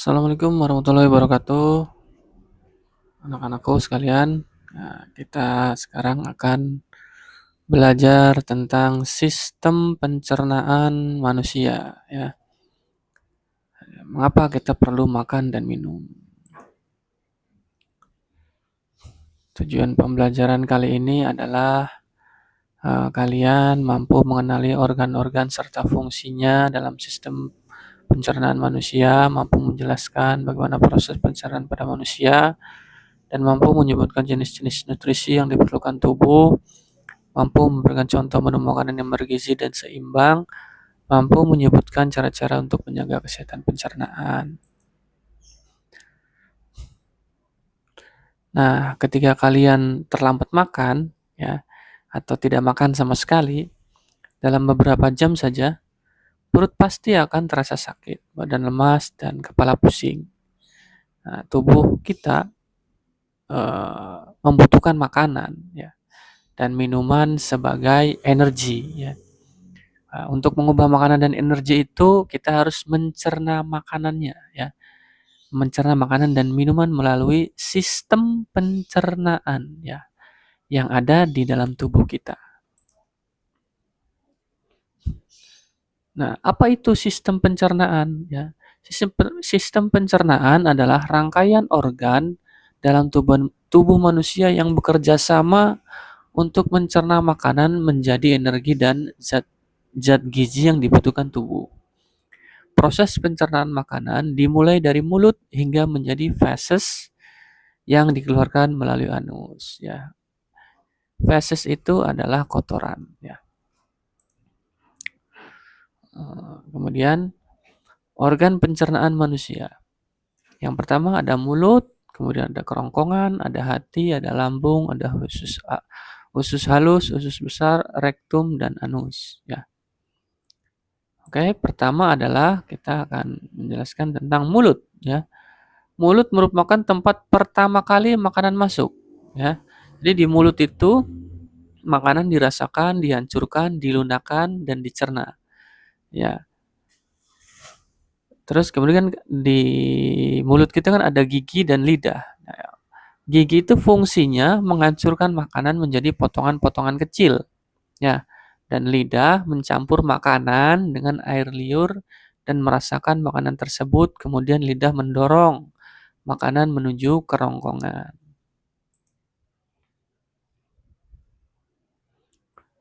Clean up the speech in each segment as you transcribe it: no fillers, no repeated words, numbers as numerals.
Assalamualaikum warahmatullahi wabarakatuh, anak-anakku sekalian. Nah, kita sekarang akan belajar tentang sistem pencernaan manusia, ya. Mengapa kita perlu makan dan minum? Tujuan pembelajaran kali ini adalah kalian mampu mengenali organ-organ serta fungsinya dalam sistem pencernaan manusia, mampu menjelaskan bagaimana proses pencernaan pada manusia, dan mampu menyebutkan jenis-jenis nutrisi yang diperlukan tubuh, mampu memberikan contoh menu makanan yang bergizi dan seimbang, mampu menyebutkan cara-cara untuk menjaga kesehatan pencernaan. Nah, ketika kalian terlambat makan, ya, atau tidak makan sama sekali, dalam beberapa jam saja, perut pasti akan terasa sakit, badan lemas, dan kepala pusing. Nah, tubuh kita membutuhkan makanan, ya, dan minuman sebagai energi, ya. Untuk mengubah makanan dan energi itu kita harus mencerna makanannya, ya. Mencerna makanan dan minuman melalui sistem pencernaan, ya, yang ada di dalam tubuh kita. Nah, apa itu sistem pencernaan, ya? Sistem pencernaan adalah rangkaian organ dalam tubuh manusia yang bekerja sama untuk mencerna makanan menjadi energi dan zat gizi yang dibutuhkan tubuh. Proses pencernaan makanan dimulai dari mulut hingga menjadi feses yang dikeluarkan melalui anus, ya. Feses itu adalah kotoran, ya. Kemudian organ pencernaan manusia. Yang pertama ada mulut, kemudian ada kerongkongan, ada hati, ada lambung, ada usus halus, usus besar, rektum, dan anus, ya. Oke, pertama adalah kita akan menjelaskan tentang mulut, ya. Mulut merupakan tempat pertama kali makanan masuk, ya. Jadi di mulut itu makanan dirasakan, dihancurkan, dilunakkan, dan dicerna, ya. Terus kemudian di mulut kita kan ada gigi dan lidah. Nah, gigi itu fungsinya menghancurkan makanan menjadi potongan-potongan kecil, ya. Dan lidah mencampur makanan dengan air liur dan merasakan makanan tersebut, kemudian lidah mendorong makanan menuju kerongkongan.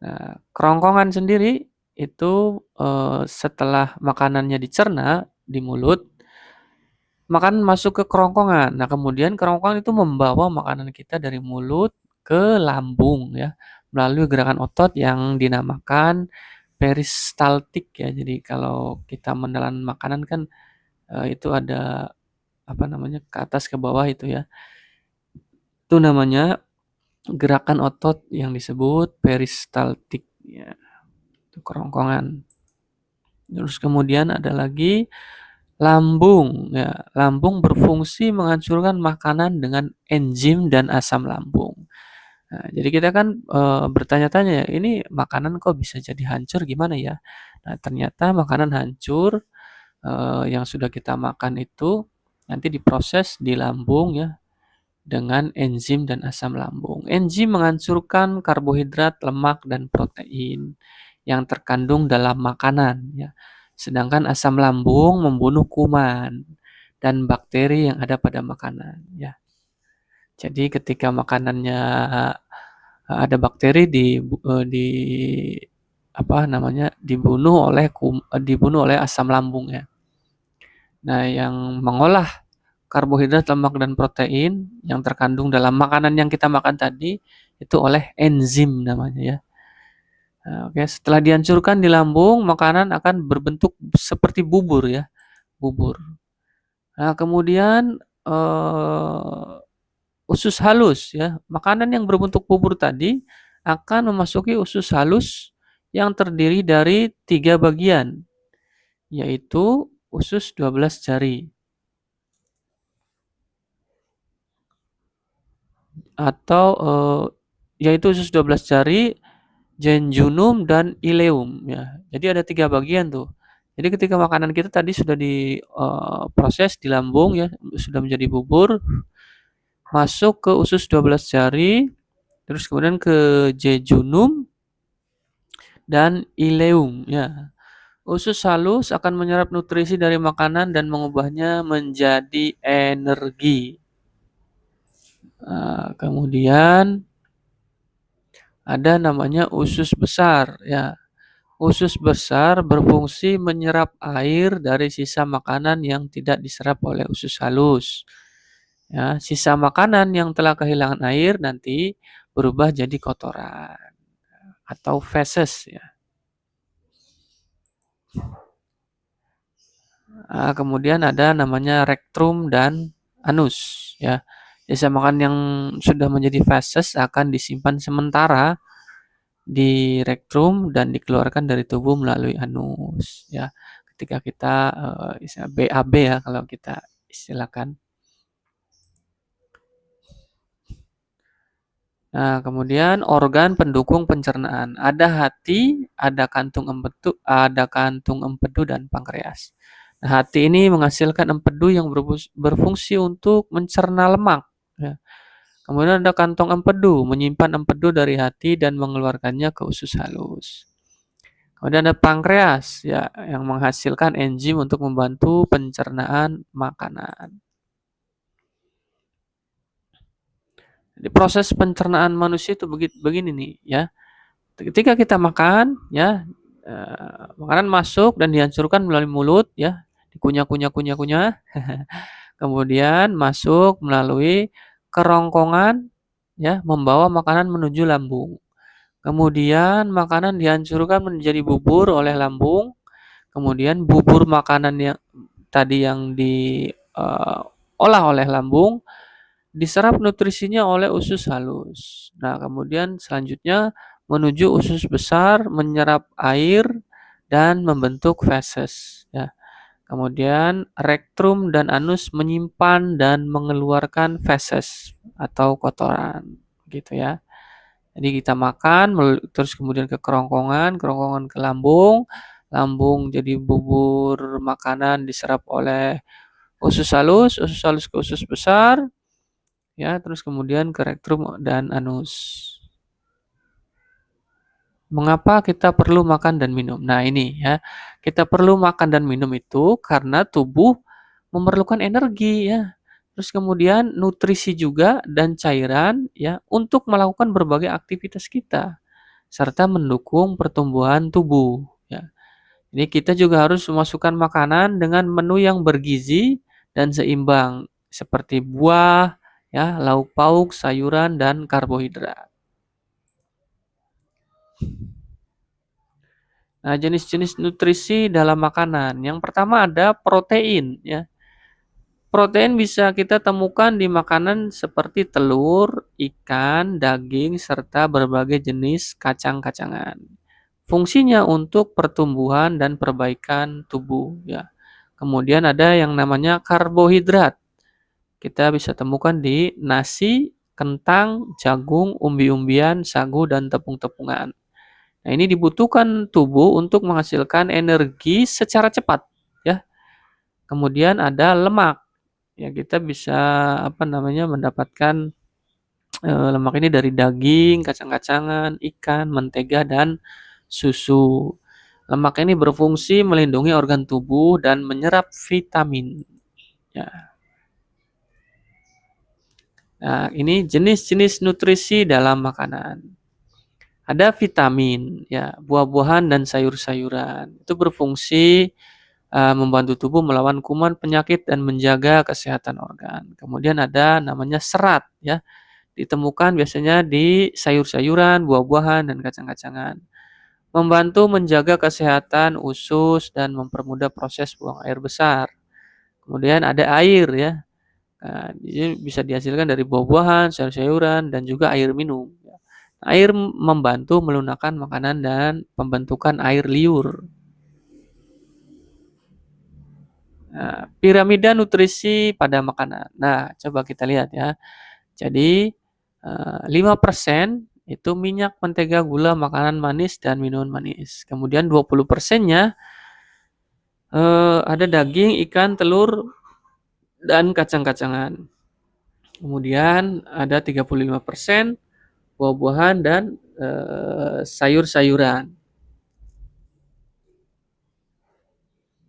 Nah, kerongkongan sendiri itu setelah makanannya dicerna di mulut, makanan masuk ke kerongkongan. Nah, kemudian kerongkongan itu membawa makanan kita dari mulut ke lambung, ya, melalui gerakan otot yang dinamakan peristaltik, ya. Jadi kalau kita menelan makanan kan itu ada apa namanya, ke atas ke bawah itu, ya. Itu namanya gerakan otot yang disebut peristaltik, ya. Itu kerongkongan. Terus kemudian ada lagi lambung, ya. Lambung berfungsi menghancurkan makanan dengan enzim dan asam lambung. Nah, jadi kita kan bertanya-tanya, ini makanan kok bisa jadi hancur, gimana ya? Nah, ternyata makanan hancur yang sudah kita makan itu nanti diproses di lambung, ya, dengan enzim dan asam lambung. Enzim menghancurkan karbohidrat, lemak, dan protein yang terkandung dalam makanan, ya. Sedangkan asam lambung membunuh kuman dan bakteri yang ada pada makanan, ya. Jadi ketika makanannya ada bakteri di apa namanya, dibunuh oleh asam lambung, ya. Nah, yang mengolah karbohidrat, lemak, dan protein yang terkandung dalam makanan yang kita makan tadi itu oleh enzim namanya, ya. Nah, oke, setelah dihancurkan di lambung, makanan akan berbentuk seperti bubur, ya, bubur. Nah, kemudian usus halus, ya, makanan yang berbentuk bubur tadi akan memasuki usus halus yang terdiri dari 3 bagian, yaitu usus 12 jari atau yaitu usus 12 jari, jejunum, dan ileum, ya. Jadi ada 3 bagian tuh. Jadi ketika makanan kita tadi sudah diproses di lambung ya, sudah menjadi bubur, masuk ke usus 12 jari, terus kemudian ke jejunum dan ileum ya. Usus halus akan menyerap nutrisi dari makanan dan mengubahnya menjadi energi. Nah, kemudian ada namanya usus besar ya. Usus besar berfungsi menyerap air dari sisa makanan yang tidak diserap oleh usus halus. Ya, sisa makanan yang telah kehilangan air nanti berubah jadi kotoran atau feses ya. Nah, kemudian ada namanya rektrum dan anus ya. Sisa makanan yang sudah menjadi feses akan disimpan sementara di rektrum dan dikeluarkan dari tubuh melalui anus ya. Ketika kita BAB ya kalau kita istilahkan. Nah, kemudian organ pendukung pencernaan. Ada hati, ada kantung empedu dan pankreas. Nah, hati ini menghasilkan empedu yang berfungsi untuk mencerna lemak. Ya. Kemudian ada kantong empedu, menyimpan empedu dari hati dan mengeluarkannya ke usus halus. Kemudian ada pankreas, ya, yang menghasilkan enzim untuk membantu pencernaan makanan. Jadi proses pencernaan manusia itu begini nih, ya. Ketika kita makan, ya, makanan masuk dan dihancurkan melalui mulut, ya, dikunyah. Kemudian masuk melalui kerongkongan, ya, membawa makanan menuju lambung. Kemudian makanan dihancurkan menjadi bubur oleh lambung. Kemudian bubur makanan yang tadi yang diolah oleh lambung diserap nutrisinya oleh usus halus. Nah, kemudian selanjutnya menuju usus besar, menyerap air dan membentuk feses. Ya. Kemudian rektrum dan anus menyimpan dan mengeluarkan feses atau kotoran, gitu ya. Jadi kita makan, terus kemudian ke kerongkongan, kerongkongan ke lambung, lambung jadi bubur makanan diserap oleh usus halus ke usus besar, ya, terus kemudian ke rektrum dan anus. Mengapa kita perlu makan dan minum? Nah, ini ya. Kita perlu makan dan minum itu karena tubuh memerlukan energi ya. Terus kemudian nutrisi juga dan cairan ya untuk melakukan berbagai aktivitas kita serta mendukung pertumbuhan tubuh ya. Jadi kita juga harus memasukkan makanan dengan menu yang bergizi dan seimbang seperti buah, ya, lauk pauk, sayuran dan karbohidrat. Nah, jenis-jenis nutrisi dalam makanan. Yang pertama ada protein, ya. Protein bisa kita temukan di makanan seperti telur, ikan, daging, serta berbagai jenis kacang-kacangan. Fungsinya untuk pertumbuhan dan perbaikan tubuh, ya. Kemudian ada yang namanya karbohidrat. Kita bisa temukan di nasi, kentang, jagung, umbi-umbian, sagu, dan tepung-tepungan. Nah, ini dibutuhkan tubuh untuk menghasilkan energi secara cepat, ya. Kemudian ada lemak. Ya, kita bisa mendapatkan lemak ini dari daging, kacang-kacangan, ikan, mentega, dan susu. Lemak ini berfungsi melindungi organ tubuh dan menyerap vitamin. Ya. Nah, ini jenis-jenis nutrisi dalam makanan. Ada vitamin, ya, buah-buahan dan sayur-sayuran. Itu berfungsi membantu tubuh melawan kuman, penyakit, dan menjaga kesehatan organ. Kemudian ada namanya serat, ya, ditemukan biasanya di sayur-sayuran, buah-buahan, dan kacang-kacangan. Membantu menjaga kesehatan usus dan mempermudah proses buang air besar. Kemudian ada air, ya. Nah, ini bisa dihasilkan dari buah-buahan, sayur-sayuran, dan juga air minum. Air membantu melunakkan makanan dan pembentukan air liur. Nah, piramida nutrisi pada makanan. Nah, coba kita lihat ya. Jadi 5% itu minyak, mentega, gula, makanan manis, dan minuman manis. Kemudian 20%-nya Ada daging, ikan, telur, dan kacang-kacangan. Kemudian ada 35% buah-buahan dan sayur-sayuran.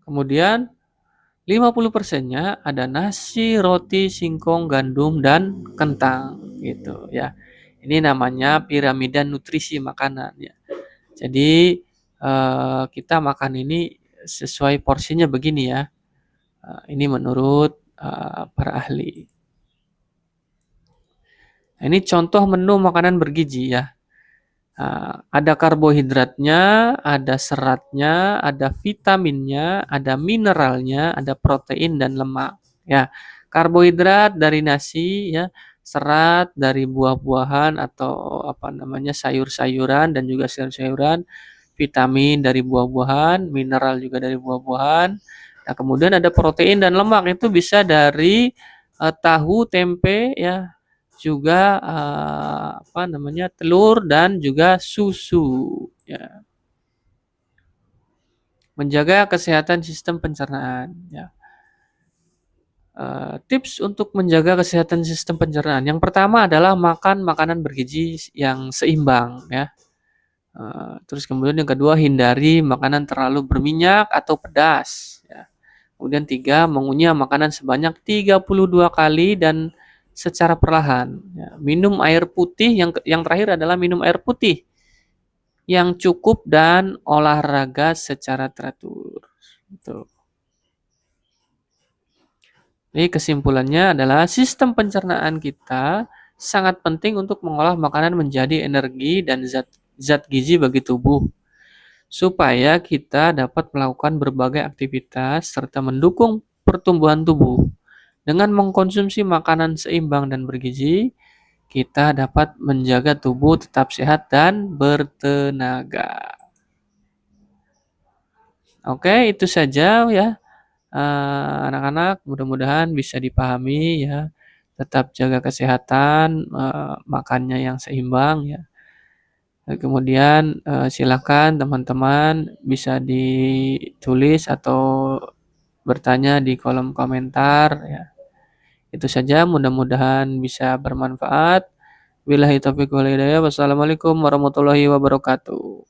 Kemudian 50%-nya ada nasi, roti, singkong, gandum, dan kentang gitu ya. Ini namanya piramida nutrisi makanan ya. Jadi kita makan ini sesuai porsinya begini ya. Ini menurut para ahli. Nah, ini contoh menu makanan bergizi ya. Ada karbohidratnya, ada seratnya, ada vitaminnya, ada mineralnya, ada protein dan lemak. Ya, karbohidrat dari nasi, ya, serat dari buah-buahan atau apa namanya sayur-sayuran dan juga sayur-sayuran, vitamin dari buah-buahan, mineral juga dari buah-buahan. Nah, kemudian ada protein dan lemak itu bisa dari tahu, tempe, ya, juga apa namanya telur dan juga susu ya. Menjaga kesehatan sistem pencernaan ya. Tips untuk menjaga kesehatan sistem pencernaan yang pertama adalah makan makanan bergizi yang seimbang ya. Terus kemudian yang kedua hindari makanan terlalu berminyak atau pedas ya. Kemudian 3, mengunyah makanan sebanyak 32 kali dan secara perlahan. Ya. Minum air putih, yang terakhir adalah minum air putih yang cukup dan olahraga secara teratur. Gitu. Jadi kesimpulannya adalah sistem pencernaan kita sangat penting untuk mengolah makanan menjadi energi dan zat gizi bagi tubuh supaya kita dapat melakukan berbagai aktivitas serta mendukung pertumbuhan tubuh. Dengan mengkonsumsi makanan seimbang dan bergizi, kita dapat menjaga tubuh tetap sehat dan bertenaga. Oke, itu saja ya anak-anak, mudah-mudahan bisa dipahami ya. Tetap jaga kesehatan, makannya yang seimbang ya. Dan kemudian silakan teman-teman bisa ditulis atau bertanya di kolom komentar ya. Itu saja, mudah-mudahan bisa bermanfaat. Billahi taufiq wal hidayah. Wassalamualaikum warahmatullahi wabarakatuh.